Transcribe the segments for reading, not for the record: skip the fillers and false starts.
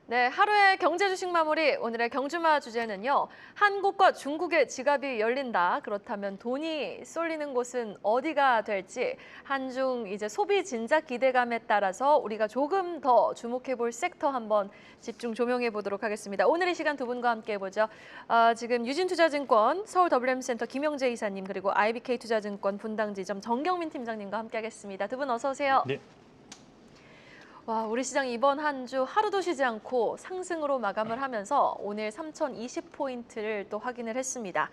네, 하루의 경제 주식 마무리. 오늘의 경주마 주제는요. 한국과 중국의 지갑이 열린다. 그렇다면 돈이 쏠리는 곳은 어디가 될지 한중 이제 소비 진작 기대감에 따라서 우리가 조금 더 주목해 볼 섹터 한번 집중 조명해 보도록 하겠습니다. 오늘 이 시간 두 분과 함께 해보죠. 지금 유진투자증권 서울 WM센터 김영재 이사님 그리고 IBK투자증권 분당지점 정경민 팀장님과 함께 하겠습니다. 두 분 어서 오세요. 네. 와, 우리 시장 이번 한 주 하루도 쉬지 않고 상승으로 마감을 하면서 오늘 3,020포인트를 또 확인을 했습니다.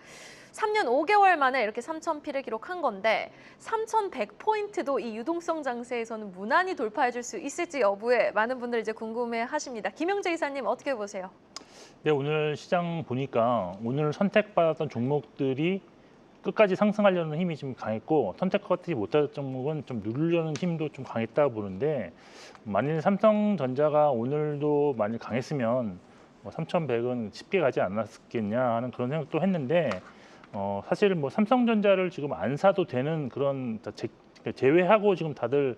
3년 5개월 만에 이렇게 3,000피를 기록한 건데 3,100포인트도 이 유동성 장세에서는 무난히 돌파해 줄 수 있을지 여부에 많은 분들이 이제 궁금해 하십니다. 김영재 이사님 어떻게 보세요? 네, 오늘 시장 보니까 오늘 선택받았던 종목들이 끝까지 상승하려는 힘이 좀 강했고 선택받지 못한 종목은 좀 누르려는 힘도 좀 강했다 보는데 만일 삼성전자가 오늘도 만일 강했으면 3,100은 쉽게 가지 않았겠냐 하는 그런 생각도 했는데 사실 삼성전자를 지금 안 사도 되는 그런 제외하고 지금 다들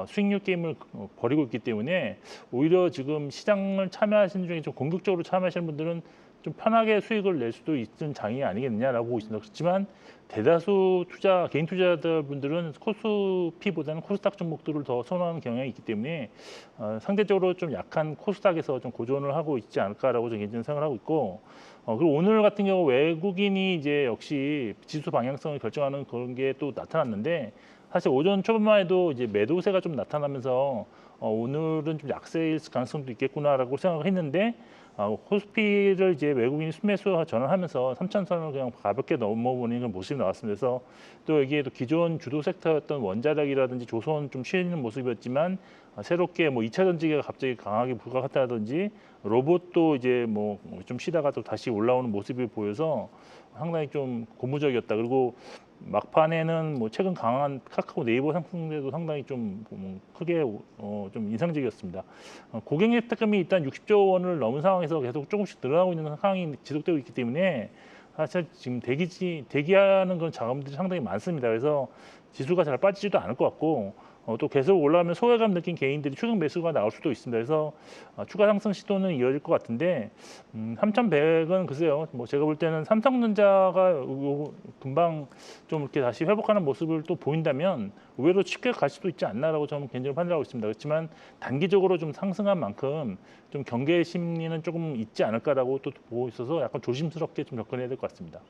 수익률 게임을 벌이고 있기 때문에 오히려 지금 시장을 참여하시는 중에 좀 공격적으로 참여하시는 분들은 좀 편하게 수익을 낼 수도 있는 장이 아니겠느냐라고 보고 있습니다. 그렇지만 대다수 개인 투자자분들은 코스피보다는 코스닥 종목들을 더 선호하는 경향이 있기 때문에 상대적으로 좀 약한 코스닥에서 좀 고전을 하고 있지 않을까라고 저는 개인적으로 생각을 하고 있고 그리고 오늘 같은 경우 외국인이 이제 역시 지수 방향성을 결정하는 그런 게 또 나타났는데 사실 오전 초반만 해도 이제 매도세가 좀 나타나면서 오늘은 좀 약세일 가능성도 있겠구나라고 생각을 했는데 코스피를 이제 외국인이 순매수 전환하면서 3,000선을 그냥 가볍게 넘어보는 모습이 나왔습니다. 그래서 또 이게 또 기존 주도 섹터였던 원자력이라든지 조선 좀 쉬는 모습이었지만 새롭게 2차 전지가 갑자기 강하게 부각했다든지 로봇도 이제 좀 쉬다가 또 다시 올라오는 모습이 보여서 상당히 좀 고무적이었다. 그리고 막판에는 최근 강한 카카오 네이버 상승세도 상당히 좀 크게 좀 인상적이었습니다. 고객 혜택금이 일단 60조 원을 넘은 상황에서 계속 조금씩 늘어나고 있는 상황이 지속되고 있기 때문에 사실 지금 대기하는 그런 자금들이 상당히 많습니다. 그래서 지수가 잘 빠지지도 않을 것 같고 또 계속 올라오면 소외감 느낀 개인들이 추격 매수가 나올 수도 있습니다. 그래서 추가 상승 시도는 이어질 것 같은데 3,100은 글쎄요. 제가 볼 때는 삼성전자가 금방 좀 이렇게 다시 회복하는 모습을 또 보인다면 의외로 쉽게 갈 수도 있지 않나라고 저는 개인적으로 판단하고 있습니다. 그렇지만 단기적으로 좀 상승한 만큼 좀 경계 심리는 조금 있지 않을까라고 또 보고 있어서 약간 조심스럽게 좀 접근해야 될 것 같습니다.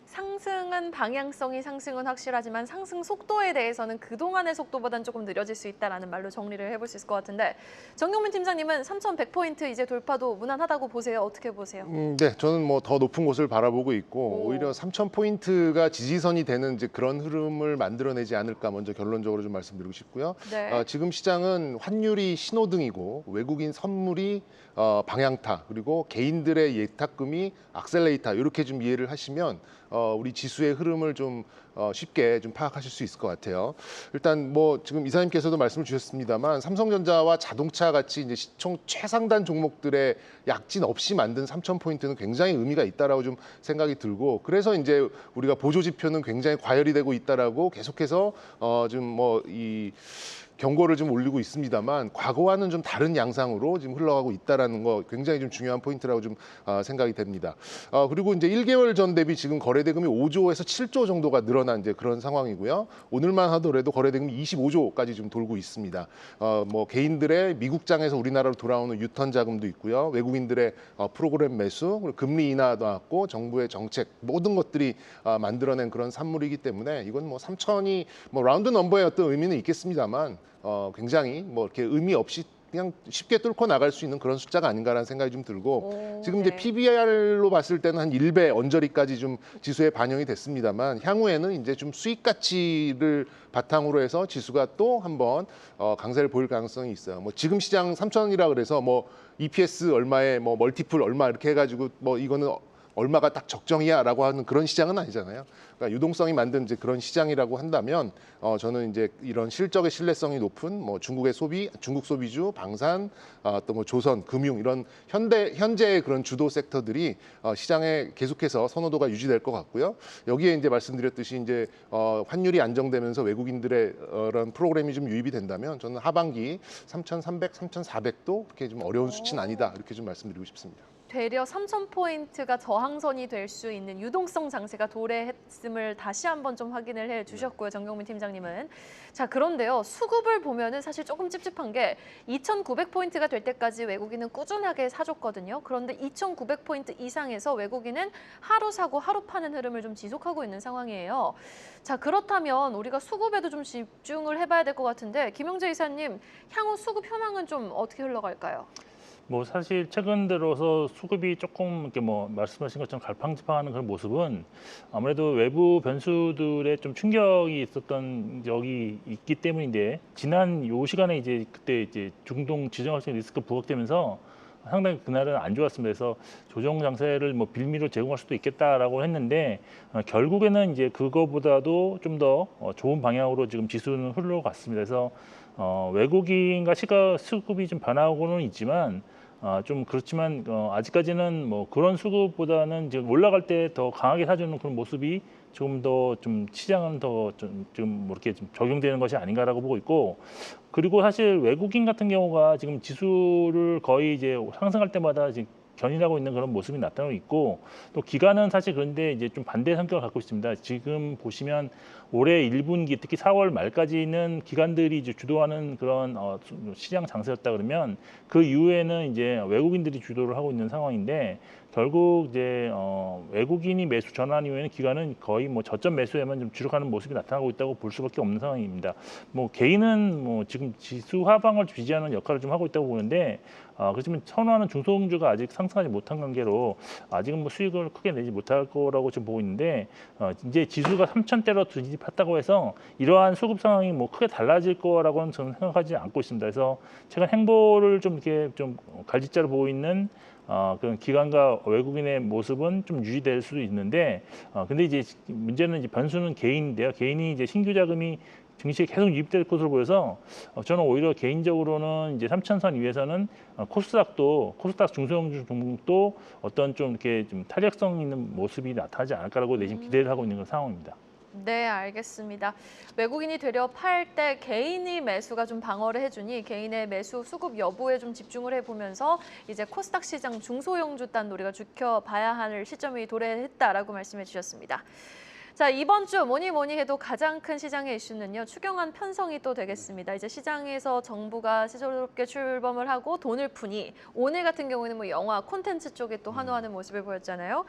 상승은 방향성이 상승은 확실하지만 상승 속도에 대해서는 그동안의 속도보다는 조금 느려질 수 있다라는 말로 정리를 해볼 수 있을 것 같은데 정경민 팀장님은 3,100포인트 이제 돌파도 무난하다고 보세요? 어떻게 보세요? 네, 저는 더 높은 곳을 바라보고 있고 오. 오히려 3,000포인트가 지지선이 되는 이제 그런 흐름을 만들어내지 않을까 먼저 결론적으로 좀 말씀드리고 싶고요. 네. 지금 시장은 환율이 신호등이고 외국인 선물이 방향타 그리고 개인들의 예탁금이 악셀레이터 이렇게 좀 이해를 하시면 우리 지수의 흐름을 좀 쉽게 좀 파악하실 수 있을 것 같아요. 일단 지금 이사님께서도 말씀을 주셨습니다만 삼성전자와 자동차 같이 이제 시총 최상단 종목들의 약진 없이 만든 3,000포인트는 굉장히 의미가 있다라고 좀 생각이 들고 그래서 이제 우리가 보조 지표는 굉장히 과열이 되고 있다라고 계속해서 좀 이 경고를 좀 올리고 있습니다만 과거와는 좀 다른 양상으로 지금 흘러가고 있다라는 거 굉장히 좀 중요한 포인트라고 좀 생각이 됩니다. 그리고 이제 1개월 전 대비 지금 거래대금이 5조에서 7조 정도가 늘어난 이제 그런 상황이고요. 오늘만 하더라도 거래대금이 25조까지 좀 돌고 있습니다. 개인들의 미국장에서 우리나라로 돌아오는 유턴 자금도 있고요. 외국인들의 프로그램 매수, 그리고 금리 인하도 나왔고 정부의 정책 모든 것들이 만들어낸 그런 산물이기 때문에 이건 3,000이 라운드 넘버의 어떤 의미는 있겠습니다만 굉장히 이렇게 의미 없이 그냥 쉽게 뚫고 나갈 수 있는 그런 숫자가 아닌가라는 생각이 좀 들고 지금 이제 네. PBR로 봤을 때는 한 1배 언저리까지 좀 지수에 반영이 됐습니다만 향후에는 이제 좀 수익 가치를 바탕으로 해서 지수가 또 한번 강세를 보일 가능성이 있어요. 지금 시장 3,000이라 그래서 EPS 얼마에 멀티플 얼마 이렇게 해가지고 이거는 얼마가 딱 적정이야라고 하는 그런 시장은 아니잖아요. 그러니까 유동성이 만든 이제 그런 시장이라고 한다면 저는 이제 이런 실적의 신뢰성이 높은 뭐 중국의 소비, 중국 소비주, 방산, 또 뭐 조선, 금융 이런 현재의 그런 주도 섹터들이 시장에 계속해서 선호도가 유지될 것 같고요. 여기에 이제 말씀드렸듯이 이제 환율이 안정되면서 외국인들의 그런 프로그램이 좀 유입이 된다면 저는 하반기 3,300, 3,400도 그렇게 좀 어려운 수치는 아니다 이렇게 좀 말씀드리고 싶습니다. 되려 3,000포인트가 저항선이 될 수 있는 유동성 장세가 도래했음을 다시 한번 좀 확인을 해 주셨고요. 정경민 팀장님은. 자, 그런데요. 수급을 보면은 사실 조금 찝찝한 게 2,900포인트가 될 때까지 외국인은 꾸준하게 사줬거든요. 그런데 2,900포인트 이상에서 외국인은 하루 사고 하루 파는 흐름을 좀 지속하고 있는 상황이에요. 자, 그렇다면 우리가 수급에도 좀 집중을 해봐야 될 것 같은데 김영재 이사님, 향후 수급 현황은 좀 어떻게 흘러갈까요? 뭐 사실 최근 들어서 수급이 조금 이렇게 뭐 말씀하신 것처럼 갈팡질팡하는 그런 모습은 아무래도 외부 변수들의 좀 충격이 있었던 적이 있기 때문인데 지난 요 시간에 이제 그때 이제 중동 지정학적 리스크 부각되면서 상당히 그날은 안 좋았습니다. 그래서 조정 장세를 뭐 빌미로 제공할 수도 있겠다라고 했는데 결국에는 이제 그거보다도 좀 더 좋은 방향으로 지금 지수는 흘러갔습니다. 그래서 외국인과 시가 수급이 좀 변하고는 있지만 좀 그렇지만 아직까지는 뭐 그런 수급보다는 지금 올라갈 때 더 강하게 사주는 그런 모습이 조금 더 좀 시장은 더 좀 뭐 이렇게 좀 적용되는 것이 아닌가라고 보고 있고 그리고 사실 외국인 같은 경우가 지금 지수를 거의 이제 상승할 때마다 지금 견인하고 있는 그런 모습이 나타나고 있고 또 기간은 사실 그런데 이제 좀 반대 성격을 갖고 있습니다. 지금 보시면 올해 1분기 특히 4월 말까지는 기관들이 이제 주도하는 그런 시장 장세였다 그러면 그 이후에는 이제 외국인들이 주도를 하고 있는 상황인데 결국 이제 외국인이 매수 전환 이후에는 기관은 거의 뭐 저점 매수에만 좀 주력하는 모습이 나타나고 있다고 볼 수밖에 없는 상황입니다. 뭐 개인은 뭐 지금 지수 하방을 지지하는 역할을 좀 하고 있다고 보는데 그렇지만 선호하는 중소형주가 아직 상승하지 못한 관계로 아직은 뭐 수익을 크게 내지 못할 거라고 지금 보고 있는데 이제 지수가 3,000대로 진입했다고 해서 이러한 수급 상황이 뭐 크게 달라질 거라고는 저는 생각하지 않고 있습니다. 그래서 최근 행보를 좀 이렇게 좀 갈짓자로 보고 있는 그런 기관과 외국인의 모습은 좀 유지될 수도 있는데 근데 이제 문제는 이제 변수는 개인인데요. 개인이 이제 신규 자금이 증시에 계속 유입될 것으로 보여서 저는 오히려 개인적으로는 이제 3,000선 위에서는 코스닥 중소형주 종목도 어떤 좀 이렇게 좀 탄력성 있는 모습이 나타나지 않을까라고 내심 기대를 하고 있는 그런 상황입니다. 네, 알겠습니다. 외국인이 되려 팔 때 개인이 매수가 좀 방어를 해주니 개인의 매수 수급 여부에 좀 집중을 해보면서 이제 코스닥 시장 중소형주 단 우리가 지켜봐야 할 시점이 도래했다라고 말씀해 주셨습니다. 자, 이번 주 뭐니 해도 가장 큰 시장의 이슈는요. 추경안 편성이 또 되겠습니다. 이제 시장에서 정부가 시조롭게 출범을 하고 돈을 푸니 오늘 같은 경우에는 뭐 영화, 콘텐츠 쪽에 또 환호하는 모습을 보였잖아요.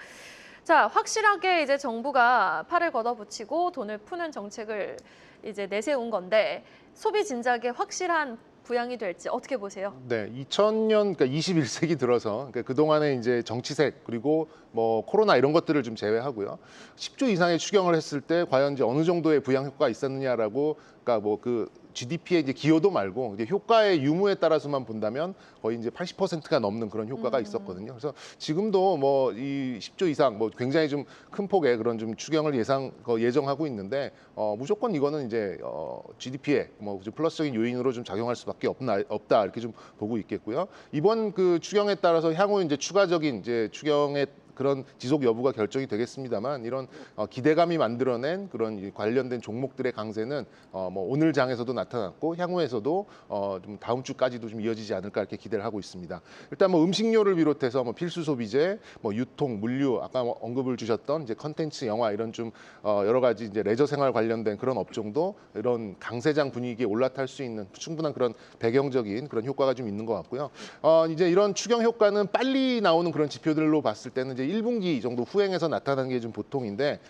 자, 확실하게 이제 정부가 팔을 걷어붙이고 돈을 푸는 정책을 이제 내세운 건데 소비 진작에 확실한 부양이 될지 어떻게 보세요? 네, 2000년 그러니까 21세기 들어서 그러니까 그동안에 이제 정치색 그리고 뭐 코로나 이런 것들을 좀 제외하고요. 10조 이상의 추경을 했을 때 과연 이제 어느 정도의 부양 효과가 있었느냐라고 그러니까 뭐 그 GDP의 이제 기여도 말고 이제 효과의 유무에 따라서만 본다면 거의 이제 80%가 넘는 그런 효과가 있었거든요. 그래서 지금도 뭐 이 10조 이상 뭐 굉장히 좀 큰 폭의 그런 좀 추경을 예정하고 있는데 무조건 이거는 이제 GDP에 뭐 플러스적인 요인으로 좀 작용할 수밖에 없다 이렇게 좀 보고 있겠고요. 이번 그 추경에 따라서 향후 이제 추가적인 이제 추경의 그런 지속 여부가 결정이 되겠습니다만 이런 기대감이 만들어낸 그런 관련된 종목들의 강세는 뭐 오늘 장에서도 나타났고 향후에서도 좀 다음 주까지도 좀 이어지지 않을까 이렇게 기대를 하고 있습니다. 일단 뭐 음식료를 비롯해서 뭐 필수 소비재, 뭐 유통, 물류, 아까 뭐 언급을 주셨던 이제 컨텐츠, 영화 이런 좀 여러 가지 이제 레저 생활 관련된 그런 업종도 이런 강세장 분위기에 올라탈 수 있는 충분한 그런 배경적인 그런 효과가 좀 있는 것 같고요. 이제 이런 추경 효과는 빨리 나오는 그런 지표들로 봤을 때는 이제 1분기 정도 후행해서 나타나는 게 좀 보통인데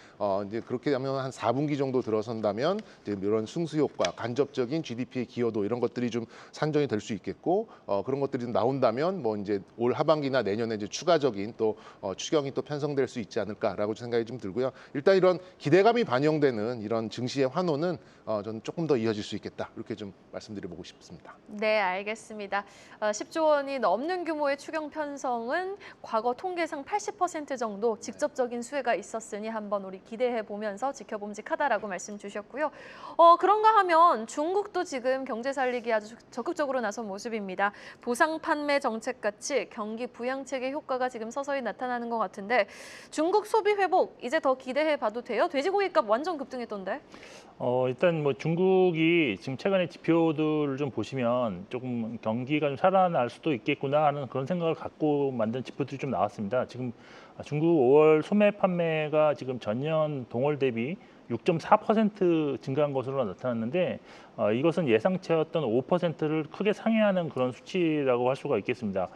이제 그렇게 되면 한 4분기 정도 들어선다면 이제 이런 승수 효과, 간접적인 GDP의 기여도 이런 것들이 좀 산정이 될 수 있겠고 그런 것들이 나온다면 뭐 이제 올 하반기나 내년에 이제 추가적인 또 추경이 또 편성될 수 있지 않을까라고 생각이 좀 들고요. 일단 이런 기대감이 반영되는 이런 증시의 환호는 저는 조금 더 이어질 수 있겠다 이렇게 좀 말씀드려보고 싶습니다. 네, 알겠습니다. 10조 원이 넘는 규모의 추경 편성은 과거 통계상 80% 10% 정도 직접적인 수혜가 있었으니 한번 우리 기대해 보면서 지켜봄직하다라고 말씀 주셨고요. 그런가 하면 중국도 지금 경제 살리기 아주 적극적으로 나선 모습입니다. 보상 판매 정책 같이 경기 부양책의 효과가 지금 서서히 나타나는 것 같은데 중국 소비 회복 이제 더 기대해 봐도 돼요? 돼지고기값 완전 급등했던데. 일단 뭐 중국이 지금 최근에 지표들을 좀 보시면 조금 경기가 좀 살아날 수도 있겠구나 하는 그런 생각을 갖고 만든 지표들이 좀 나왔습니다. 지금 중국 5월 소매 판매가 지금 전년 동월 대비 6.4% 증가한 것으로 나타났는데 이것은 예상치였던 5%를 크게 상회하는 그런 수치라고 할 수가 있겠습니다.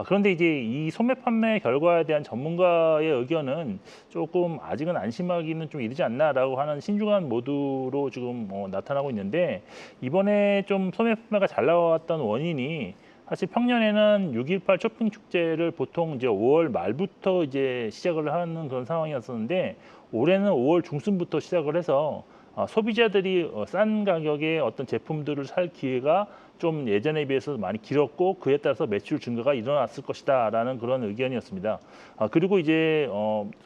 그런데 이제 이 소매 판매 결과에 대한 전문가의 의견은 조금 아직은 안심하기는 좀 이르지 않나라고 하는 신중한 모드로 지금 나타나고 있는데 이번에 좀 소매 판매가 잘 나왔던 원인이 사실 평년에는 6.18 쇼핑 축제를 보통 이제 5월 말부터 이제 시작을 하는 그런 상황이었었는데 올해는 5월 중순부터 시작을 해서 소비자들이 싼 가격의 어떤 제품들을 살 기회가 좀 예전에 비해서 많이 길었고 그에 따라서 매출 증가가 일어났을 것이다라는 그런 의견이었습니다. 그리고 이제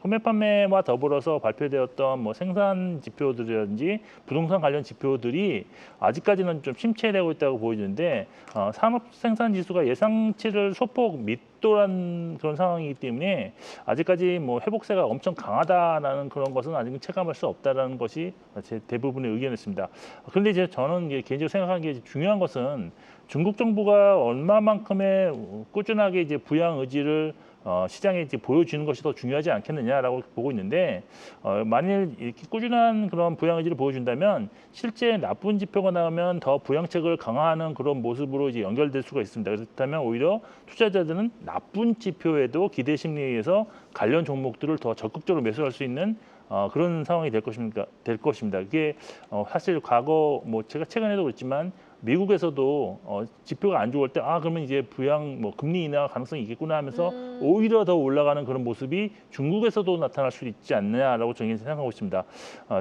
소매 판매와 더불어서 발표되었던 뭐 생산 지표들이라든지 부동산 관련 지표들이 아직까지는 좀 침체되고 있다고 보이는데 산업 생산 지수가 예상치를 소폭 밑도란 그런 상황이기 때문에 아직까지 뭐 회복세가 엄청 강하다라는 그런 것은 아직은 체감할 수 없다라는 것이 제 대부분의 의견이었습니다. 그런데 이제 저는 개인적으로 생각하는 게 중요한 것은 중국 정부가 얼마만큼의 꾸준하게 이제 부양 의지를 시장에 이제 보여주는 것이 더 중요하지 않겠느냐라고 보고 있는데 만일 이렇게 꾸준한 그런 부양 의지를 보여준다면 실제 나쁜 지표가 나오면 더 부양책을 강화하는 그런 모습으로 이제 연결될 수가 있습니다. 그렇다면 오히려 투자자들은 나쁜 지표에도 기대 심리에 의해서 관련 종목들을 더 적극적으로 매수할 수 있는 그런 상황이 될 것입니다. 이게 사실 과거 뭐 제가 최근에도 그랬지만 미국에서도 지표가 안 좋을 때 그러면 이제 부양 뭐 금리 인하 가능성이 있겠구나 하면서 오히려 더 올라가는 그런 모습이 중국에서도 나타날 수 있지 않느냐라고 저는 생각하고 있습니다.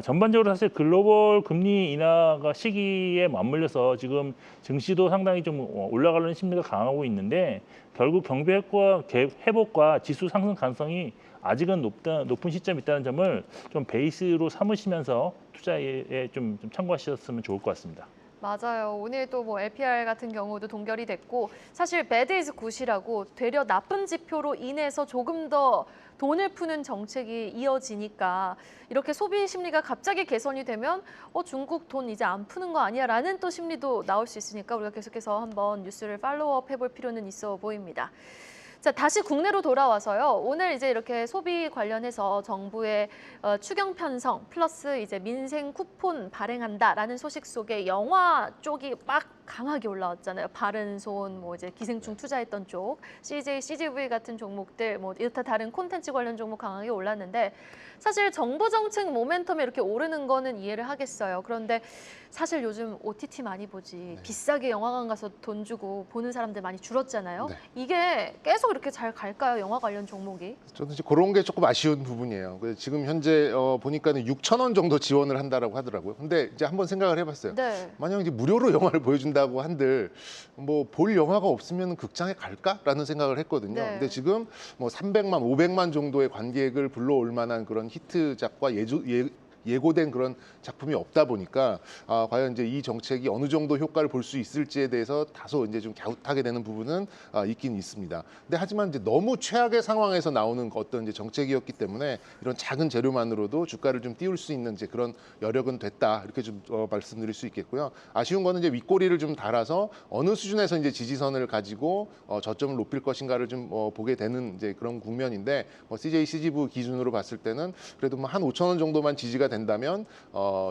전반적으로 사실 글로벌 금리 인하가 시기에 맞물려서 지금 증시도 상당히 좀 올라가려는 심리가 강하고 있는데 결국 경기 회복과 지수 상승 가능성이 아직은 높은 시점이 있다는 점을 좀 베이스로 삼으시면서 투자에 좀 참고하셨으면 좋을 것 같습니다. 맞아요. 오늘 또 뭐 LPR 같은 경우도 동결이 됐고 사실 bad is good이라고 되려 나쁜 지표로 인해서 조금 더 돈을 푸는 정책이 이어지니까 이렇게 소비 심리가 갑자기 개선이 되면 중국 돈 이제 안 푸는 거 아니야 라는 또 심리도 나올 수 있으니까 우리가 계속해서 한번 뉴스를 팔로우업 해볼 필요는 있어 보입니다. 자, 다시 국내로 돌아와서요. 오늘 이제 이렇게 소비 관련해서 정부의 추경 편성 플러스 이제 민생 쿠폰 발행한다라는 소식 속에 영화 쪽이 막 강하게 올라왔잖아요. 바른손, 뭐 이제 기생충 투자했던 쪽, CJ, CGV 같은 종목들, 뭐 이렇다 다른 콘텐츠 관련 종목 강하게 올랐는데 사실 정부 정책 모멘텀에 이렇게 오르는 거는 이해를 하겠어요. 그런데 사실 요즘 OTT 많이 보지 비싸게 영화관 가서 돈 주고 보는 사람들 많이 줄었잖아요. 네. 이게 계속 이렇게 잘 갈까요? 영화 관련 종목이? 저는 이제 그런 게 조금 아쉬운 부분이에요. 그래서 지금 현재 보니까는 6,000원 정도 지원을 한다라고 하더라고요. 근데 이제 한번 생각을 해봤어요. 네. 만약 이제 무료로 영화를 보여준다고 한들 뭐 볼 영화가 없으면 극장에 갈까라는 생각을 했거든요. 네. 근데 지금 뭐 300만, 500만 정도의 관객을 불러올 만한 그런 히트작과 예고된 그런 작품이 없다 보니까 과연 이제 이 정책이 어느 정도 효과를 볼 수 있을지에 대해서 다소 이제 좀 갸웃하게 되는 부분은 있긴 있습니다. 근데 하지만 이제 너무 최악의 상황에서 나오는 어떤 이제 정책이었기 때문에 이런 작은 재료만으로도 주가를 좀 띄울 수 있는 이제 그런 여력은 됐다 이렇게 좀 말씀드릴 수 있겠고요. 아쉬운 거는 이제 윗꼬리를 좀 달아서 어느 수준에서 이제 지지선을 가지고 저점을 높일 것인가를 좀 보게 되는 이제 그런 국면인데 CJ, CGV 기준으로 봤을 때는 그래도 뭐 한 5,000원 정도만 지지가 된다면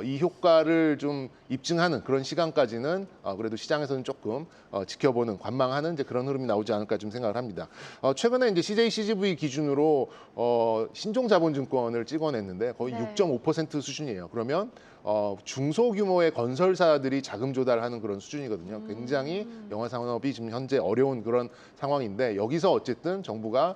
이 효과를 좀 입증하는 그런 시간까지는 그래도 시장에서는 조금 지켜보는 관망하는 이제 그런 흐름이 나오지 않을까 좀 생각을 합니다. 최근에 이제 CJ CGV 기준으로 신종자본증권을 찍어냈는데 거의 네. 6.5% 수준이에요. 그러면 중소규모의 건설사들이 자금 조달하는 그런 수준이거든요. 굉장히 영화 산업이 지금 현재 어려운 그런 상황인데 여기서 어쨌든 정부가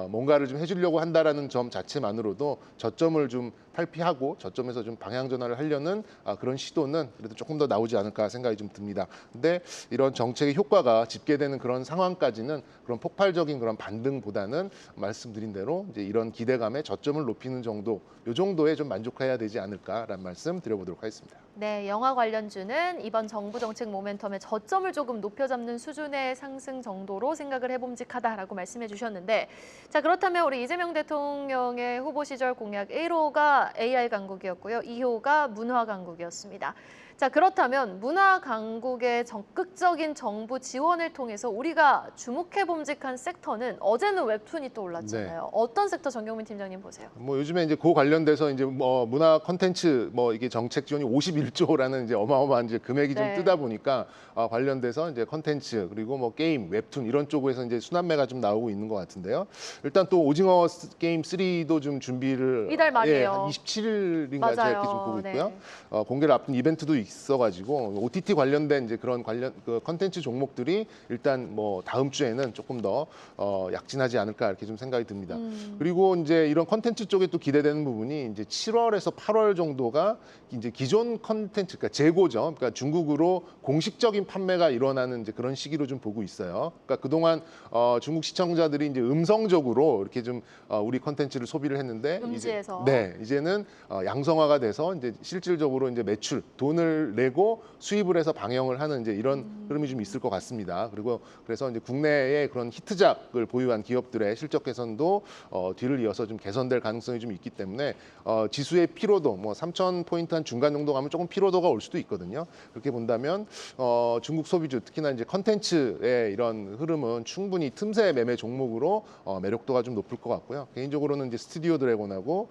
뭔가를 좀 해주려고 한다라는 점 자체만으로도 저점을 좀 탈피하고 저점에서 좀 방향 전환을 하려는 그런 시도는 그래도 조금 더 나오지 않을까 생각이 좀 듭니다. 근데 이런 정책의 효과가 집계되는 그런 상황까지는 그런 폭발적인 그런 반등보다는 말씀드린 대로 이제 이런 기대감에 저점을 높이는 정도, 요 정도에 좀 만족해야 되지 않을까라는 말씀 드려보도록 하겠습니다. 네, 영화 관련주는 이번 정부 정책 모멘텀의 저점을 조금 높여잡는 수준의 상승 정도로 생각을 해봄직하다라고 말씀해 주셨는데, 자, 그렇다면 우리 이재명 대통령의 후보 시절 공약 1호가 AI 강국이었고요. 2호가 문화 강국이었습니다. 자, 그렇다면 문화 강국의 적극적인 정부 지원을 통해서 우리가 주목해 봄직한 섹터는 어제는 웹툰이 또 올랐잖아요. 어떤 섹터 정경민 팀장님 보세요? 뭐 요즘에 이제 그 관련돼서 이제 뭐 문화 콘텐츠 뭐 이게 정책 지원이 51조라는 이제 어마어마한 이제 금액이 좀 네. 뜨다 보니까 관련돼서 이제 콘텐츠 그리고 뭐 게임, 웹툰 이런 쪽에서 이제 순환매가 좀 나오고 있는 것 같은데요. 일단 또 오징어 게임 3도 좀 준비를 이달 말이에요. 한 27일인가 제가 이렇게 좀 보고 있고요. 네. 공개를 앞둔 이벤트도 있어가지고 OTT 관련된 이제 그런 그 콘텐츠 종목들이 일단 뭐 다음 주에는 조금 더 약진하지 않을까 이렇게 좀 생각이 듭니다. 그리고 이제 이런 콘텐츠 쪽에 또 기대되는 부분이 이제 7월에서 8월 정도가 이제 기존 콘텐츠, 그러니까 재고죠. 그러니까 중국으로 공식적인 판매가 일어나는 이제 그런 시기로 좀 보고 있어요. 그러니까 그동안 중국 시청자들이 이제 음성적으로 이렇게 좀 우리 콘텐츠를 소비를 했는데 음지에서. 이제는 양성화가 돼서 이제 실질적으로 이제 매출, 돈을 내고 수입을 해서 방영을 하는 이제 이런 흐름이 좀 있을 것 같습니다. 그리고 그래서 이제 국내의 그런 히트작을 보유한 기업들의 실적 개선도 뒤를 이어서 좀 개선될 가능성이 좀 있기 때문에 지수의 피로도 뭐 3,000포인트 한 중간 정도 가면 조금 피로도가 올 수도 있거든요. 그렇게 본다면 중국 소비주 특히나 이제 컨텐츠의 이런 흐름은 충분히 틈새 매매 종목으로 매력도가 좀 높을 것 같고요. 개인적으로는 이제 스튜디오 드래곤하고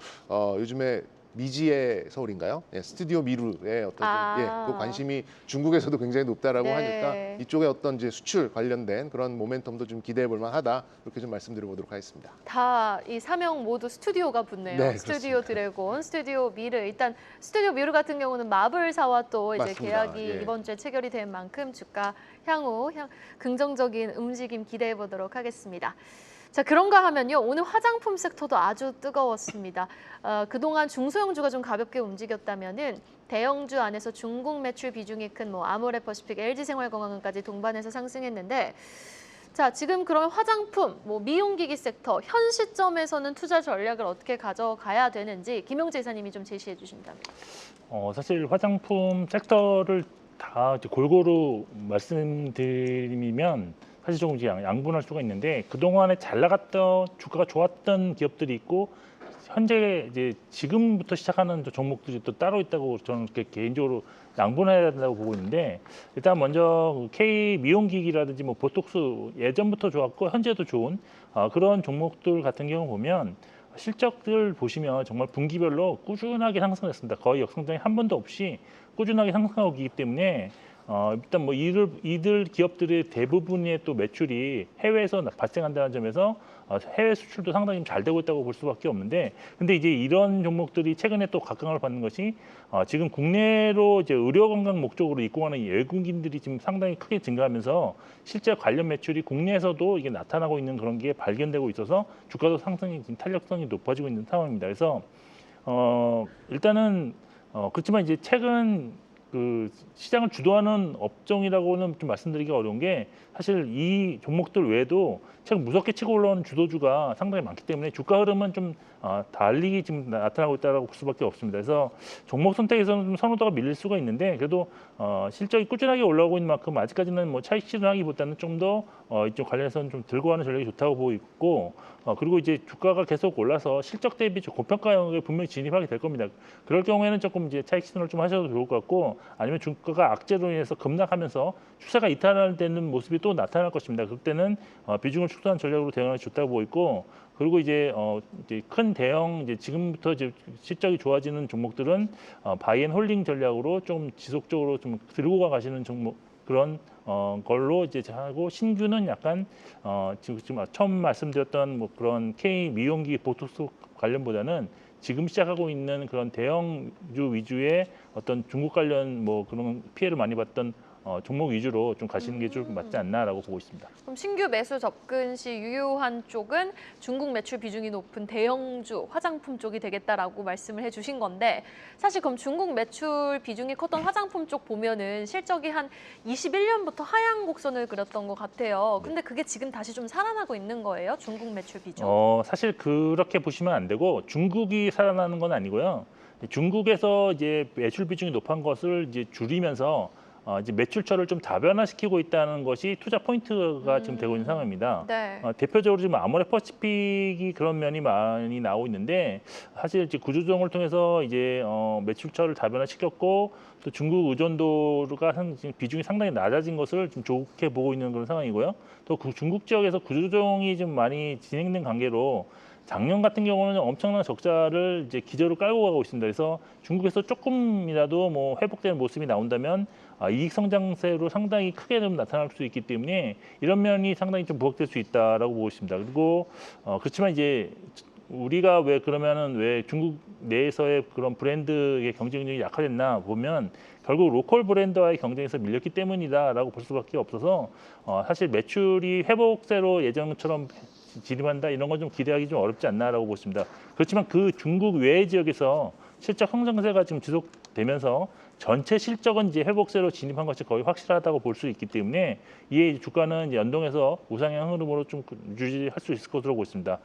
요즘에 미지의 서울인가요? 예, 스튜디오 미루의 어떤 그 관심이 중국에서도 굉장히 높다라고 네. 하니까 이쪽에 어떤 이제 수출 관련된 그런 모멘텀도 좀 기대해 볼 만하다 이렇게 좀 말씀드려보도록 하겠습니다. 다 이 사명 모두 스튜디오가 붙네요. 네, 스튜디오 그렇습니다. 드래곤, 스튜디오 미르. 일단 스튜디오 미르 같은 경우는 마블사와 또 이제 맞습니다. 계약이 예. 이번 주에 체결이 된 만큼 주가 향후 긍정적인 움직임 기대해 보도록 하겠습니다. 자, 그런가 하면요. 오늘 화장품 섹터도 아주 뜨거웠습니다. 그동안 중소형주가 좀 가볍게 움직였다면은 대형주 안에서 중국 매출 비중이 큰 뭐 아모레퍼시픽, LG생활건강까지 동반해서 상승했는데, 자, 지금 그런 화장품, 뭐 미용기기 섹터 현 시점에서는 투자 전략을 어떻게 가져가야 되는지 김용재 이사님이 좀 제시해 주신다면. 사실 화장품 섹터를 다 이제 골고루 말씀드리면 사실 조금 이제 양분할 수가 있는데 그동안에 잘 나갔던 주가가 좋았던 기업들이 있고 현재 이제 지금부터 시작하는 종목들이 또 따로 있다고 저는 이렇게 개인적으로 양분해야 된다고 보고 있는데 일단 먼저 K 미용기기라든지 뭐 보톡스 예전부터 좋았고 현재도 좋은 그런 종목들 같은 경우 보면 실적들 보시면 정말 분기별로 꾸준하게 상승했습니다. 거의 역성장이 한 번도 없이 꾸준하게 상승하고 있기 때문에 일단 뭐 이들 기업들의 대부분의 또 매출이 해외에서 발생한다는 점에서 해외 수출도 상당히 잘 되고 있다고 볼 수밖에 없는데, 근데 이제 이런 종목들이 최근에 또 각광을 받는 것이 지금 국내로 이제 의료 건강 목적으로 입고하는 외국인들이 지금 상당히 크게 증가하면서 실제 관련 매출이 국내에서도 이게 나타나고 있는 그런 게 발견되고 있어서 주가도 상승이 지금 탄력성이 높아지고 있는 상황입니다. 그래서 일단은 그렇지만 이제 최근 그 시장을 주도하는 업종이라고는 좀 말씀드리기가 어려운 게 사실 이 종목들 외에도 최근 무섭게 치고 올라오는 주도주가 상당히 많기 때문에 주가 흐름은 좀 달리 지금 나타나고 있다고 볼 수밖에 없습니다. 그래서 종목 선택에서는 좀 선호도가 밀릴 수가 있는데 그래도 실적이 꾸준하게 올라오고 있는 만큼 아직까지는 뭐 차익 실현하기보다는 좀 더 이쪽 관련해서는 좀 들고 가는 전략이 좋다고 보고 있고 그리고 이제 주가가 계속 올라서 실적 대비 좀 고평가 영역에 분명히 진입하게 될 겁니다. 그럴 경우에는 조금 이제 차익 실현을 좀 하셔도 좋을 것 같고 아니면 주가가 악재로 인해서 급락하면서 추세가 이탈되는 모습이 또 나타날 것입니다. 그때는 비중을 축소한 전략으로 대응하는 게 좋다고 보고 있고 그리고 이제 큰 대형 이제 지금부터 이제 실적이 좋아지는 종목들은 바이앤홀딩 전략으로 좀 지속적으로 좀 들고 가시는 종목 그런 걸로 이제 하고 신규는 약간 지금 처음 말씀드렸던 뭐 그런 K 미용기 보톡스 관련보다는 지금 시작하고 있는 그런 대형주 위주의 어떤 중국 관련 뭐 그런 피해를 많이 봤던 종목 위주로 좀 가시는 게 좀 맞지 않나라고 보고 있습니다. 그럼 신규 매수 접근 시 유효한 쪽은 중국 매출 비중이 높은 대형주, 화장품 쪽이 되겠다라고 말씀을 해주신 건데 사실 그럼 중국 매출 비중이 컸던 화장품 쪽 보면은 실적이 한 21년부터 하향 곡선을 그렸던 것 같아요. 근데 그게 지금 다시 좀 살아나고 있는 거예요? 중국 매출 비중? 사실 그렇게 보시면 안 되고 중국이 살아나는 건 아니고요. 중국에서 이제 매출 비중이 높은 것을 이제 줄이면서 이제 매출처를 좀 다변화시키고 있다는 것이 투자 포인트가 지금 되고 있는 상황입니다. 네. 대표적으로 지금 아모레퍼시픽이 그런 면이 많이 나오고 있는데 사실 이제 구조조정을 통해서 이제 매출처를 다변화시켰고 또 중국 의존도가 지금 비중이 상당히 낮아진 것을 좀 좋게 보고 있는 그런 상황이고요. 또 그 중국 지역에서 구조조정이 좀 많이 진행된 관계로 작년 같은 경우는 엄청난 적자를 이제 기저로 깔고 가고 있습니다. 그래서 중국에서 조금이라도 뭐 회복되는 모습이 나온다면 이익 성장세로 상당히 크게 좀 나타날 수 있기 때문에 이런 면이 상당히 좀 부각될 수 있다라고 보고 있습니다. 그리고 그렇지만 이제 우리가 왜 중국 내에서의 그런 브랜드의 경쟁력이 약화됐나 보면 결국 로컬 브랜드와의 경쟁에서 밀렸기 때문이다라고 볼 수밖에 없어서 사실 매출이 회복세로 예전처럼 진입한다 이런 건 좀 기대하기 좀 어렵지 않나라고 보십니다. 그렇지만 그 중국 외 지역에서 실적 성장세가 지금 지속되면서 전체 실적은 이제 회복세로 진입한 것이 거의 확실하다고 볼 수 있기 때문에 이에 주가는 이제 연동해서 우상향 흐름으로 좀 유지할 수 있을 것으로 보고 있습니다.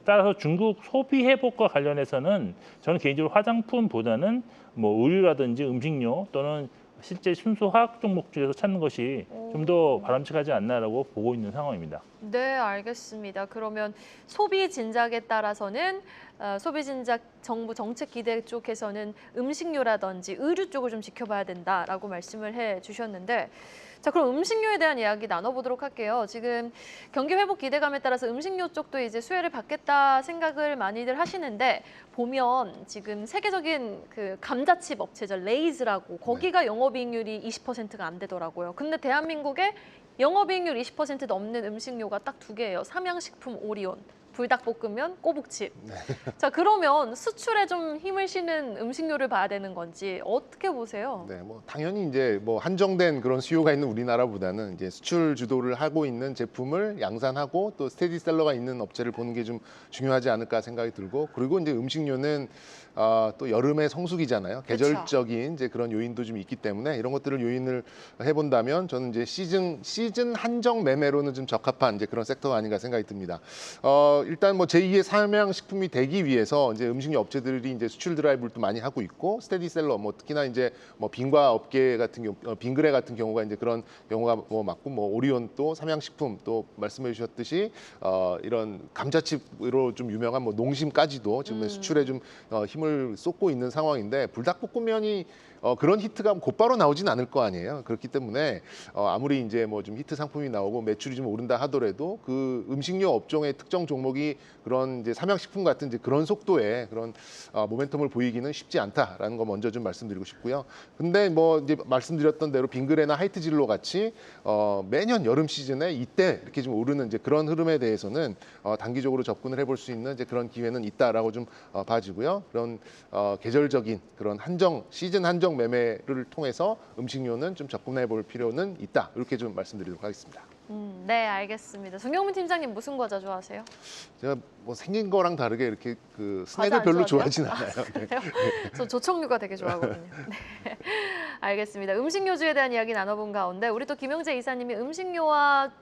따라서 중국 소비 회복과 관련해서는 저는 개인적으로 화장품보다는 뭐 의류라든지 음식료 또는 실제 순수 화학 종목 중에서 찾는 것이 좀 더 바람직하지 않나라고 보고 있는 상황입니다. 네, 알겠습니다. 그러면 소비 진작에 따라서는 소비 진작 정부 정책 기대 쪽에서는 음식료라든지 의류 쪽을 좀 지켜봐야 된다라고 말씀을 해주셨는데 자, 그럼 음식료에 대한 이야기 나눠보도록 할게요. 지금 경기 회복 기대감에 따라서 음식료 쪽도 이제 수혜를 받겠다 생각을 많이들 하시는데 보면 지금 세계적인 그 감자칩 업체죠. 레이즈라고 거기가 영업이익률이 20%가 안 되더라고요. 근데 대한민국에 영업이익률 20% 넘는 음식료가 딱 두 개예요. 삼양식품 오리온. 불닭볶음면, 꼬북칩. 자, 그러면 수출에 좀 힘을 실는 음식료를 봐야 되는 건지 어떻게 보세요? 네, 뭐 당연히 이제 뭐 한정된 그런 수요가 있는 우리나라보다는 이제 수출 주도를 하고 있는 제품을 양산하고 또 스테디셀러가 있는 업체를 보는 게 좀 중요하지 않을까 생각이 들고 그리고 이제 음식료는 또 여름의 성수기잖아요. 계절적인 이제 그런 요인도 좀 있기 때문에 이런 것들을 요인을 해본다면 저는 이제 시즌 한정 매매로는 좀 적합한 이제 그런 섹터가 아닌가 생각이 듭니다. 일단 뭐 제2의 삼양식품이 되기 위해서 이제 음식료 업체들이 이제 수출 드라이브를 또 많이 하고 있고 스테디셀러 뭐 특히나 이제 뭐 빙과 업계 같은 경우 빙그레 같은 경우가 이제 그런 경우가 뭐 맞고 뭐 오리온 또 삼양식품 또 말씀해 주셨듯이 이런 감자칩으로 좀 유명한 뭐 농심까지도 지금 수출에 좀 힘을 쏟고 있는 상황인데 불닭볶음면이 그런 히트가 곧바로 나오진 않을 거 아니에요. 그렇기 때문에 아무리 이제 뭐 좀 히트 상품이 나오고 매출이 좀 오른다 하더라도 그 음식료 업종의 특정 종목이 그런 이제 삼양식품 같은 이제 그런 속도의 그런 모멘텀을 보이기는 쉽지 않다라는 거 먼저 좀 말씀드리고 싶고요. 근데 뭐 이제 말씀드렸던 대로 빙그레나 하이트진로 같이 매년 여름 시즌에 이때 이렇게 좀 오르는 이제 그런 흐름에 대해서는 단기적으로 접근을 해볼 수 있는 이제 그런 기회는 있다라고 좀 봐지고요. 그런 계절적인 그런 시즌 한정 매매를 통해서 음식료는 좀 접근해 볼 필요는 있다. 이렇게 좀 말씀드리도록 하겠습니다. 네, 알겠습니다. 정경민 팀장님 무슨 과자 좋아하세요? 제가 뭐 생긴 거랑 다르게 이렇게 그 과자 스낵을 안 별로 좋아하세요? 좋아하진 않아요. 네. 그래요? 저 조청류가 되게 좋아하거든요. 네. 알겠습니다. 음식료주에 대한 이야기 나눠본 가운데 우리 또 김영재 이사님이 음식료와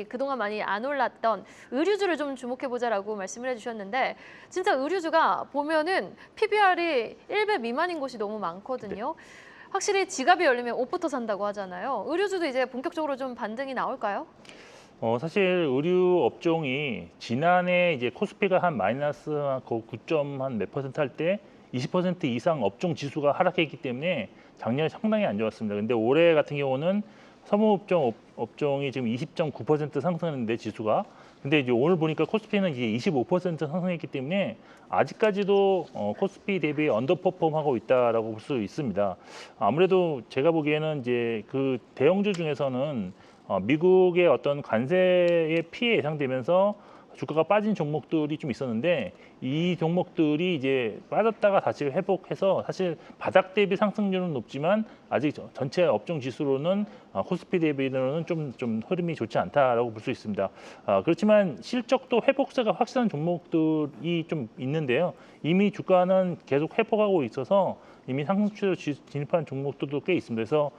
그동안 많이 안 올랐던 의류주를 좀 주목해보자라고 말씀을 해주셨는데 진짜 의류주가 보면은 PBR이 1배 미만인 곳이 너무 많거든요. 확실히 지갑이 열리면 옷부터 산다고 하잖아요. 의류주도 이제 본격적으로 좀 반등이 나올까요? 사실 의류 업종이 지난해 이제 코스피가 한 마이너스 9.몇% 할 때 20% 이상 업종 지수가 하락했기 때문에 작년에 상당히 안 좋았습니다. 근데 올해 같은 경우는 업종이 지금 20.9% 상승했는데 지수가 근데 이제 오늘 보니까 코스피는 이제 25% 상승했기 때문에 아직까지도 코스피 대비 언더퍼폼하고 있다라고 볼 수 있습니다. 아무래도 제가 보기에는 이제 그 대형주 중에서는 미국의 어떤 관세의 피해 예상되면서 주가가 빠진 종목들이 좀 있었는데 이 종목들이 이제 빠졌다가 다시 회복해서 사실 바닥 대비 상승률은 높지만 아직 전체 업종 지수로는 코스피 대비로는 좀 흐름이 좋지 않다라고 볼 수 있습니다. 그렇지만 실적도 회복세가 확실한 종목들이 좀 있는데요. 이미 주가는 계속 회복하고 있어서 이미 상승 추세로 진입한 종목들도 꽤 있습니다. 그래서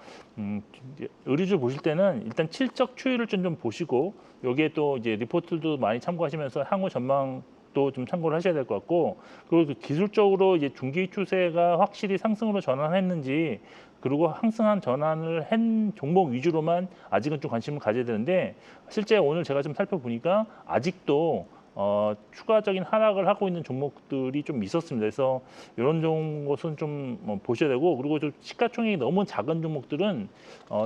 의류주 보실 때는 일단 실적 추이를 좀 보시고 여기에 또 이제 리포트도 많이 참고하시면서 향후 전망도 좀 참고를 하셔야 될 것 같고, 그리고 기술적으로 이제 중기 추세가 확실히 상승으로 전환했는지, 그리고 상승한 전환을 한 종목 위주로만 아직은 좀 관심을 가져야 되는데, 실제 오늘 제가 좀 살펴보니까 아직도 추가적인 하락을 하고 있는 종목들이 좀 있었습니다. 그래서 이런 것은 좀 보셔야 되고, 그리고 좀 시가총액이 너무 작은 종목들은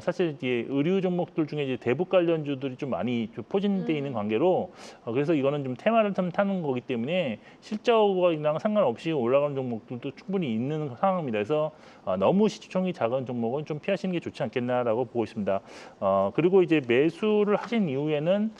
사실 이제 의류 종목들 중에 이제 대북 관련주들이 좀 많이 좀 포진돼 있는 관계로 그래서 이거는 좀 테마를 좀 타는 거기 때문에 실적이랑 상관없이 올라가는 종목들도 충분히 있는 상황입니다. 그래서 너무 시총이 작은 종목은 좀 피하시는 게 좋지 않겠나라고 보고 있습니다. 그리고 이제 매수를 하신 이후에는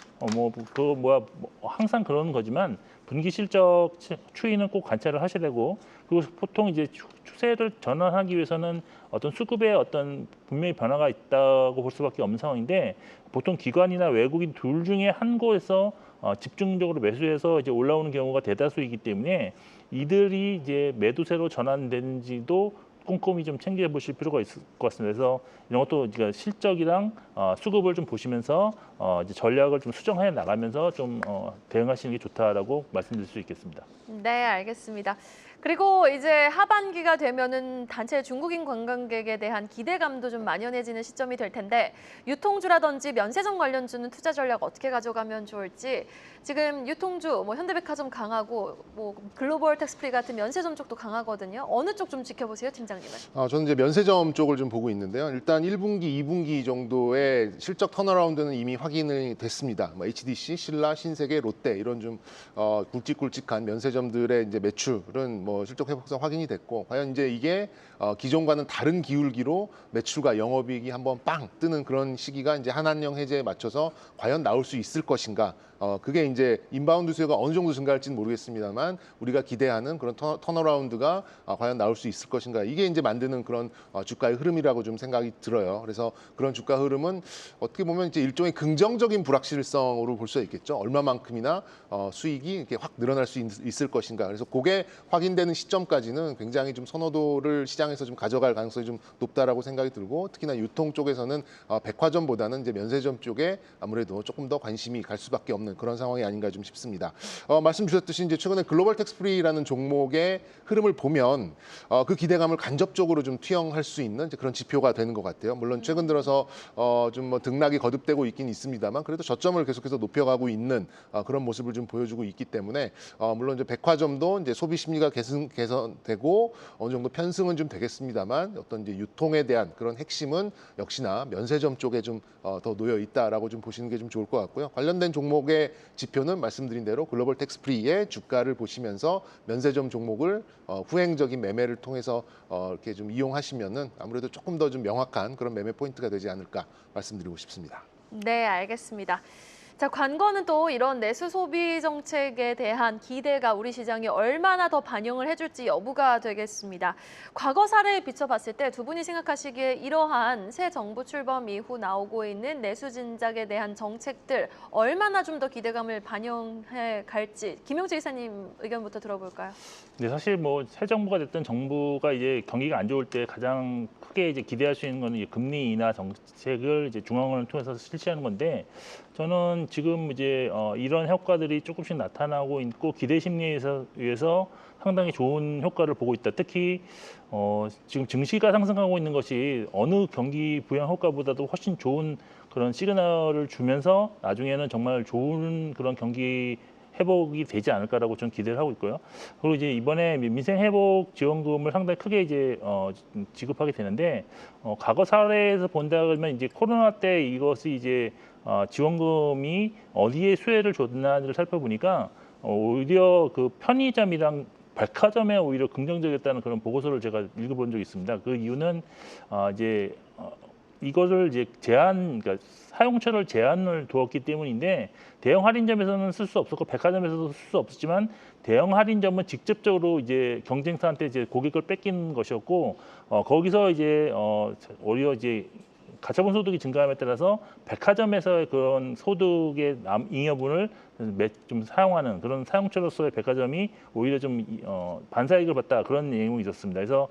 항상 그러는 거지만 분기 실적 추이는 꼭 관찰을 하셔야 되고, 그리고 보통 이제 추세를 전환하기 위해서는 어떤 수급에 어떤 분명히 변화가 있다고 볼 수밖에 없는 상황인데, 보통 기관이나 외국인 둘 중에 한 곳에서 집중적으로 매수해서 이제 올라오는 경우가 대다수이기 때문에 이들이 이제 매도세로 전환되는지도 꼼꼼히 좀 챙겨 보실 필요가 있을 것 같습니다. 그래서 이런 것도 실적이랑 수급을 좀 보시면서 이제 전략을 좀 수정해 나가면서 좀 대응하시는 게 좋다라고 말씀드릴 수 있겠습니다. 네, 알겠습니다. 그리고 이제 하반기가 되면은 단체 중국인 관광객에 대한 기대감도 좀 만연해지는 시점이 될 텐데, 유통주라든지 면세점 관련주는 투자 전략 어떻게 가져가면 좋을지, 지금 유통주 뭐 현대백화점 강하고 뭐 글로벌 텍스프리 같은 면세점 쪽도 강하거든요. 어느 쪽 좀 지켜보세요, 팀장님은? 저는 이제 면세점 쪽을 좀 보고 있는데요. 일단 1분기, 2분기 정도의 실적 턴어라운드는 이미 확인이 됐습니다. HDC, 신라, 신세계, 롯데 이런 좀 굵직굵직한 면세점들의 이제 매출은 뭐 실적 회복성 확인이 됐고, 과연 이제 이게 기존과는 다른 기울기로 매출과 영업이익이 한번 빵 뜨는 그런 시기가 이제 한한령 해제에 맞춰서 과연 나올 수 있을 것인가? 그게 이제 인바운드 수요가 어느 정도 증가할지는 모르겠습니다만 우리가 기대하는 그런 턴어라운드가 과연 나올 수 있을 것인가, 이게 이제 만드는 그런 주가의 흐름이라고 좀 생각이 들어요. 그래서 그런 주가 흐름은 어떻게 보면 이제 일종의 긍정적인 불확실성으로 볼 수 있겠죠. 얼마만큼이나 수익이 이렇게 확 늘어날 수 있을 것인가. 그래서 그게 확인되는 시점까지는 굉장히 좀 선호도를 시장에서 좀 가져갈 가능성이 좀 높다라고 생각이 들고, 특히나 유통 쪽에서는 백화점보다는 이제 면세점 쪽에 아무래도 조금 더 관심이 갈 수밖에 없는 그런 상황이 아닌가 좀 싶습니다. 말씀 주셨듯이 이제 최근에 글로벌 텍스프리라는 종목의 흐름을 보면 그 기대감을 간접적으로 좀 투영할 수 있는 이제 그런 지표가 되는 것 같아요. 물론 최근 들어서 좀 뭐 등락이 거듭되고 있긴 있습니다만 그래도 저점을 계속해서 높여가고 있는 그런 모습을 좀 보여주고 있기 때문에 물론 이제 백화점도 이제 소비 심리가 개선되고 어느 정도 편승은 좀 되겠습니다만 어떤 이제 유통에 대한 그런 핵심은 역시나 면세점 쪽에 좀 더 놓여 있다라고 좀 보시는 게 좀 좋을 것 같고요. 관련된 종목의 지표는 말씀드린 대로 글로벌 텍스프리의 주가를 보시면서 면세점 종목을 후행적인 매매를 통해서 이렇게 좀 이용하시면은 아무래도 조금 더 좀 명확한 그런 매매 포인트가 되지 않을까 말씀드리고 싶습니다. 네, 알겠습니다. 자, 관건은 또 이런 내수 소비 정책에 대한 기대가 우리 시장에 얼마나 더 반영을 해줄지 여부가 되겠습니다. 과거 사례에 비춰봤을 때 두 분이 생각하시기에 이러한 새 정부 출범 이후 나오고 있는 내수 진작에 대한 정책들 얼마나 좀 더 기대감을 반영해 갈지, 김용재 이사님 의견부터 들어볼까요? 네, 사실 뭐 새 정부가 됐든 정부가 이제 경기가 안 좋을 때 가장 크게 이제 기대할 수 있는 거는 이제 금리 인하 정책을 이제 중앙은행을 통해서 실시하는 건데, 저는 지금 이제 이런 효과들이 조금씩 나타나고 있고 기대 심리에 의해서 상당히 좋은 효과를 보고 있다. 특히 지금 증시가 상승하고 있는 것이 어느 경기 부양 효과보다도 훨씬 좋은 그런 시그널을 주면서 나중에는 정말 좋은 그런 경기 회복이 되지 않을까라고 저는 기대를 하고 있고요. 그리고 이제 이번에 민생 회복 지원금을 상당히 크게 이제 지급하게 되는데, 과거 사례에서 본다 그러면 이제 코로나 때 이것이 이제 지원금이 어디에 수혜를 줬나를 살펴보니까 오히려 그 편의점이랑 백화점에 오히려 긍정적이었다는 그런 보고서를 제가 읽어본 적이 있습니다. 그 이유는 이제 이거를 이제 그러니까 사용처를 제한을 두었기 때문인데 대형 할인점에서는 쓸 수 없었고 백화점에서도 쓸 수 없었지만 대형 할인점은 직접적으로 이제 경쟁사한테 이제 고객을 뺏긴 것이었고 거기서 이제 오히려 이제 가처분 소득이 증가함에 따라서 백화점에서의 그런 소득의 잉여분을 좀 사용하는 그런 사용처로서의 백화점이 오히려 좀 반사이익을 봤다 그런 내용이 있었습니다. 그래서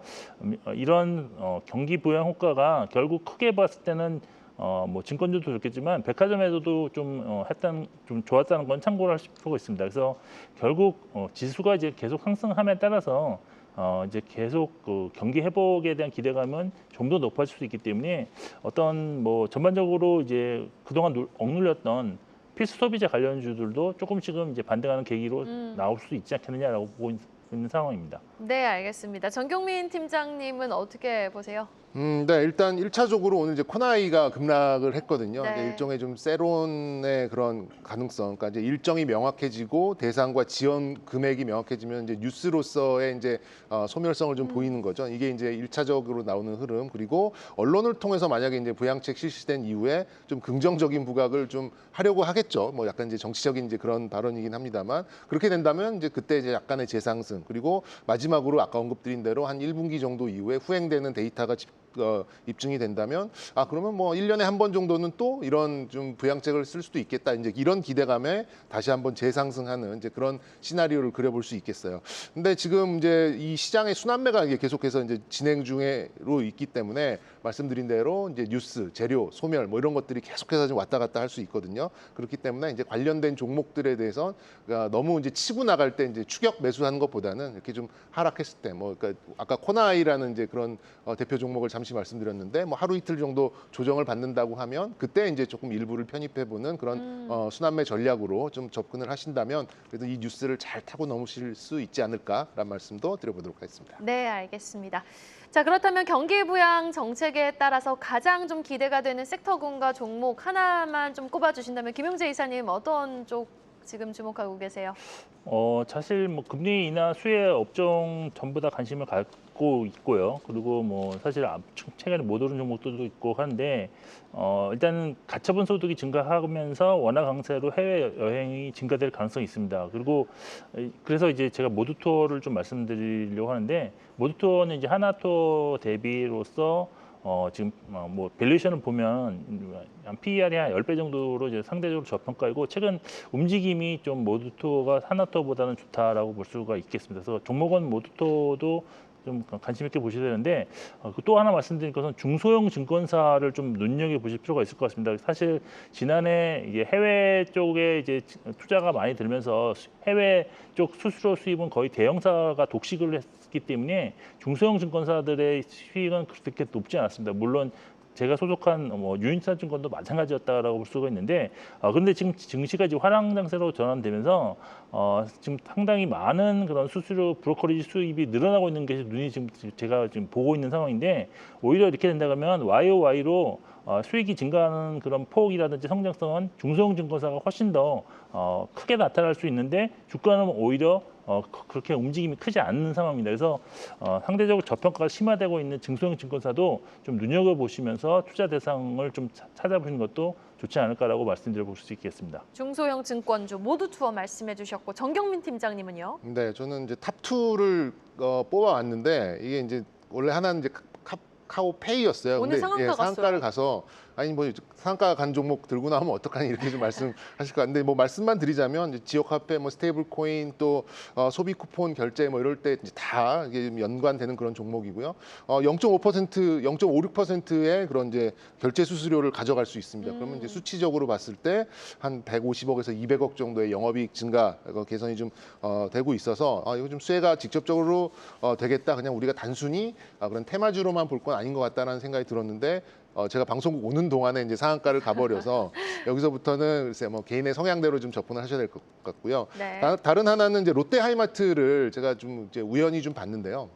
이런 경기 부양 효과가 결국 크게 봤을 때는 뭐 증권주도 좋겠지만 백화점에서도 좀 좋았다는 건 참고를 할 필요가 있습니다. 그래서 결국 지수가 이제 계속 상승함에 따라서 이제 계속 그 경기 회복에 대한 기대감은 좀 더 높아질 수 있기 때문에 어떤 뭐 전반적으로 이제 그동안 억눌렸던 필수 소비자 관련주들도 조금씩은 이제 반등하는 계기로 나올 수 있지 않겠느냐라고 보고 있는 상황입니다. 네, 알겠습니다. 정경민 팀장님은 어떻게 보세요? 네, 일단 1차적으로 오늘 이제 코나이가 급락을 했거든요. 네. 이제 일종의 좀 세론의 그런 가능성, 그러니까 이제 일정이 명확해지고 대상과 지원 금액이 명확해지면 이제 뉴스로서의 이제 소멸성을 좀 보이는 거죠. 이게 이제 1차적으로 나오는 흐름. 그리고 언론을 통해서 만약에 이제 부양책 실시된 이후에 좀 긍정적인 부각을 좀 하려고 하겠죠. 뭐 약간 이제 정치적인 이제 그런 발언이긴 합니다만 그렇게 된다면 이제 그때 이제 약간의 재상승 그리고 마지막으로 아까 언급드린 대로 한 1분기 정도 이후에 후행되는 데이터가 입증이 된다면 그러면 뭐 1년에 한 번 정도는 또 이런 좀 부양책을 쓸 수도 있겠다. 이제 이런 기대감에 다시 한번 재상승하는 이제 그런 시나리오를 그려볼 수 있겠어요. 근데 지금 이제 이 시장의 순환매가 이게 계속해서 이제 진행 중에로 있기 때문에 말씀드린 대로 이제 뉴스, 재료, 소멸 뭐 이런 것들이 계속해서 좀 왔다 갔다 할 수 있거든요. 그렇기 때문에 이제 관련된 종목들에 대해서 너무 이제 치고 나갈 때 이제 추격 매수하는 것보다는 이렇게 좀 하락했을 때 뭐 그러니까 아까 코나이라는 이제 그런 대표 종목을 잠시 말씀드렸는데 뭐 하루 이틀 정도 조정을 받는다고 하면 그때 이제 조금 일부를 편입해 보는 그런 순환매 전략으로 좀 접근을 하신다면 그래도 이 뉴스를 잘 타고 넘으실 수 있지 않을까라는 말씀도 드려보도록 하겠습니다. 네, 알겠습니다. 자, 그렇다면 경기 부양 정책에 따라서 가장 좀 기대가 되는 섹터군과 종목 하나만 좀 꼽아주신다면 김용재 이사님 어떤 쪽 지금 주목하고 계세요? 사실 뭐 금리 인하 수혜 업종 전부 다 관심을 갖고 있고요. 그리고 뭐 사실 최근에 못 오른 종목들도 있고 한데 일단은 가처분 소득이 증가하면서 원화 강세로 해외 여행이 증가될 가능성이 있습니다. 그리고 그래서 이제 제가 모두 투어를 좀 말씀드리려고 하는데 모두 투어는 이제 하나 투어 대비로서 지금 뭐 밸류에이션을 보면 한 PER이 한 10배 정도로 이제 상대적으로 저평가이고 최근 움직임이 좀 모두 투어가 하나 투어보다는 좋다라고 볼 수가 있겠습니다. 그래서 종목은 모두 투어도 좀 관심 있게 보셔야 되는데 또 하나 말씀드릴 것은 중소형 증권사를 좀 눈여겨 보실 필요가 있을 것 같습니다. 사실 지난해 이게 해외 쪽에 이제 투자가 많이 들면서 해외 쪽 수수료 수입은 거의 대형사가 독식을 했기 때문에 중소형 증권사들의 수익은 그렇게 높지 않았습니다. 물론 제가 소속한 유인산증권도 마찬가지였다라고 볼 수가 있는데 그런데 지금 증시가 이제 화랑 장세로 전환되면서 지금 상당히 많은 그런 수수료 브로커리지 수입이 늘어나고 있는 게 눈이 지금 제가 지금 보고 있는 상황인데 오히려 이렇게 된다 그러면 YOY로 수익이 증가하는 그런 폭이라든지 성장성은 중소형 증권사가 훨씬 더 크게 나타날 수 있는데 주가는 오히려 그렇게 움직임이 크지 않는 상황입니다. 그래서 상대적으로 저평가가 심화되고 있는 중소형 증권사도 좀 눈여겨보시면서 투자 대상을 좀 찾아보시는 것도 좋지 않을까라고 말씀드려볼 수 있겠습니다. 중소형 증권주 모두 투어 말씀해 주셨고 정경민 팀장님은요? 네, 저는 이제 탑2를 뽑아왔는데 이게 이제 원래 하나는 이제 카카오페이였어요. 오늘 근데 상한가 상한가를 갔어요. 가서 아니 뭐 상한가 간 종목 들고 나오면 어떡하니 이렇게 좀 말씀하실 것 같은데 뭐 말씀만 드리자면 지역 화폐, 뭐 스테이블 코인 또 소비 쿠폰 결제 뭐 이럴 때 이제 다 이게 좀 연관되는 그런 종목이고요. 0.5%, 0.56%의 그런 이제 결제 수수료를 가져갈 수 있습니다. 그러면 이제 수치적으로 봤을 때 한 150억에서 200억 정도의 영업이익 증가 개선이 좀 되고 있어서 이거 좀 수혜가 직접적으로 되겠다. 그냥 우리가 단순히 그런 테마주로만 볼 건 아닌 것 같다는 생각이 들었는데 제가 방송국 오는 동안에 이제 상한가를 가버려서 여기서부터는 글쎄 뭐 개인의 성향대로 좀 접근을 하셔야 될 것 같고요. 네. 다른 하나는 이제 롯데 하이마트를 제가 좀 이제 우연히 좀 봤는데요.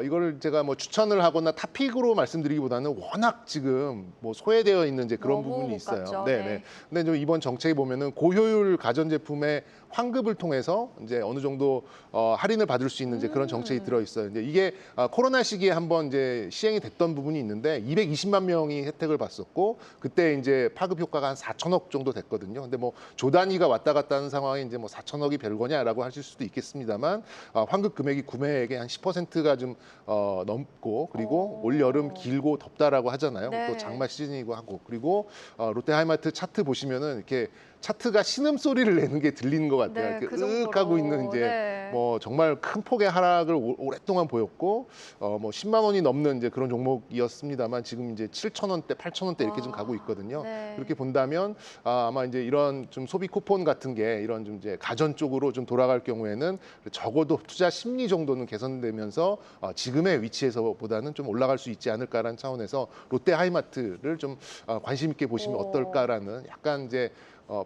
이거를 제가 뭐 추천을 하거나 탑픽으로 말씀드리기보다는 워낙 지금 뭐 소외되어 있는 이제 그런 너무 부분이 못 있어요. 갔죠. 네, 네. 근데 좀 이번 정책에 보면은 고효율 가전제품의 환급을 통해서 이제 어느 정도 할인을 받을 수 있는 이제 그런 정책이 들어 있어요. 이제 이게 코로나 시기에 한번 이제 시행이 됐던 부분이 있는데 220만 명이 혜택을 봤었고 그때 이제 파급 효과가 한 4천억 정도 됐거든요. 근데 뭐 조 단위가 왔다 갔다 하는 상황에 이제 뭐 4천억이 별거냐라고 하실 수도 있겠습니다만 환급 금액이 구매액의 한 10%가 좀 넘고 그리고 올 여름 길고 덥다라고 하잖아요. 네. 또 장마 시즌이고 하고 그리고 롯데하이마트 차트 보시면은 이렇게 차트가 신음소리를 내는 게 들리는 것 같아요. 네, 이렇게 그 으윽 정도로. 하고 있는 이제 네. 뭐 정말 큰 폭의 하락을 오랫동안 보였고 뭐 10만 원이 넘는 이제 그런 종목이었습니다만 지금 이제 7천 원대, 8천 원대 이렇게 좀 가고 있거든요. 네. 그렇게 본다면 아마 이제 이런 좀 소비 쿠폰 같은 게 이런 좀 이제 가전 쪽으로 좀 돌아갈 경우에는 적어도 투자 심리 정도는 개선되면서 지금의 위치에서보다는 좀 올라갈 수 있지 않을까라는 차원에서 롯데하이마트를 좀 관심 있게 보시면 오. 어떨까라는 약간 이제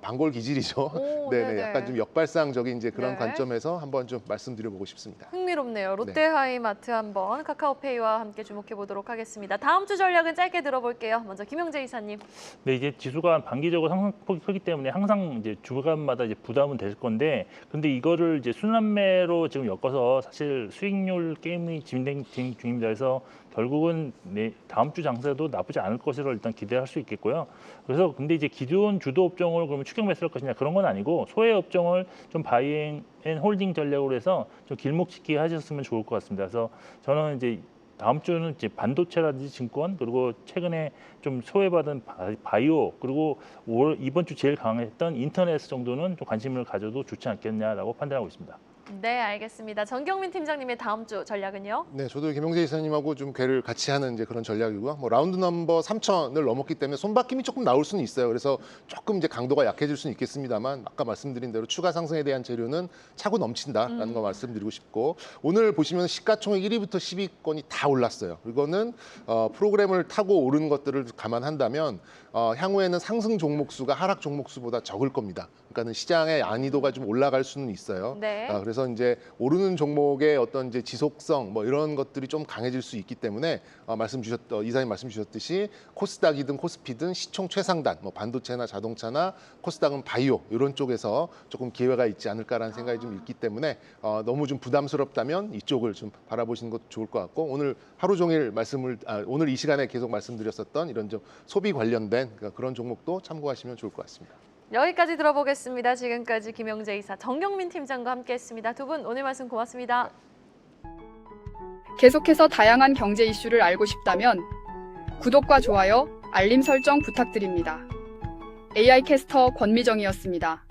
반골 기질이죠. 오, 네네, 네네. 약간 좀 역발상적인 이제 그런 네. 관점에서 한번 좀 말씀드려보고 싶습니다. 흥미롭네요. 롯데하이마트 한번 카카오페이와 함께 주목해 보도록 하겠습니다. 다음 주 전략은 짧게 들어볼게요. 먼저 김영재 이사님. 네, 이제 지수가 단기적으로 상승폭이 크기 때문에 항상 이제 주간마다 이제 부담은 될 건데, 근데 이거를 이제 순환매로 지금 엮어서 사실 수익률 게임이 진행 중입니다. 그래서 결국은 다음 주 장세도 나쁘지 않을 것으로 일단 기대할 수 있겠고요. 그래서 근데 이제 기존 주도 업종을 그러면 추격 매수할 것이냐 그런 건 아니고 소외 업종을 좀 바이잉 앤 홀딩 전략으로 해서 좀 길목짓기 하셨으면 좋을 것 같습니다. 그래서 저는 이제 다음 주는 이제 반도체라든지 증권 그리고 최근에 좀 소외받은 바이오 그리고 이번 주 제일 강했던 인터넷 정도는 좀 관심을 가져도 좋지 않겠냐라고 판단하고 있습니다. 네, 알겠습니다. 정경민 팀장님의 다음 주 전략은요? 네, 저도 김용재 이사님하고 좀 궤를 같이 하는 이제 그런 전략이고요. 뭐 라운드 넘버 3천을 넘었기 때문에 손바뀜이 조금 나올 수는 있어요. 그래서 조금 이제 강도가 약해질 수는 있겠습니다만 아까 말씀드린 대로 추가 상승에 대한 재료는 차고 넘친다라는 거 말씀드리고 싶고 오늘 보시면 시가총액 1위부터 10위권이 다 올랐어요. 이거는 프로그램을 타고 오른 것들을 감안한다면 향후에는 상승 종목 수가 하락 종목 수보다 적을 겁니다. 그러니까는 시장의 안위도가 좀 올라갈 수는 있어요. 네. 그래서 이제 오르는 종목의 어떤 이제 지속성 뭐 이런 것들이 좀 강해질 수 있기 때문에 이사님 말씀 주셨듯이 코스닥이든 코스피든 시총 최상단 뭐 반도체나 자동차나 코스닥은 바이오 이런 쪽에서 조금 기회가 있지 않을까라는 생각이 좀 있기 때문에 너무 좀 부담스럽다면 이쪽을 좀 바라보시는 것도 좋을 것 같고 오늘 하루 종일 오늘 이 시간에 계속 말씀드렸었던 이런 좀 소비 관련된 그런 종목도 참고하시면 좋을 것 같습니다. 여기까지 들어보겠습니다. 지금까지 김영재 이사, 정경민 팀장과 함께했습니다. 두 분 오늘 말씀 고맙습니다. 계속해서 다양한 경제 이슈를 알고 싶다면 구독과 좋아요, 알림 설정 부탁드립니다. AI 캐스터 권미정이었습니다.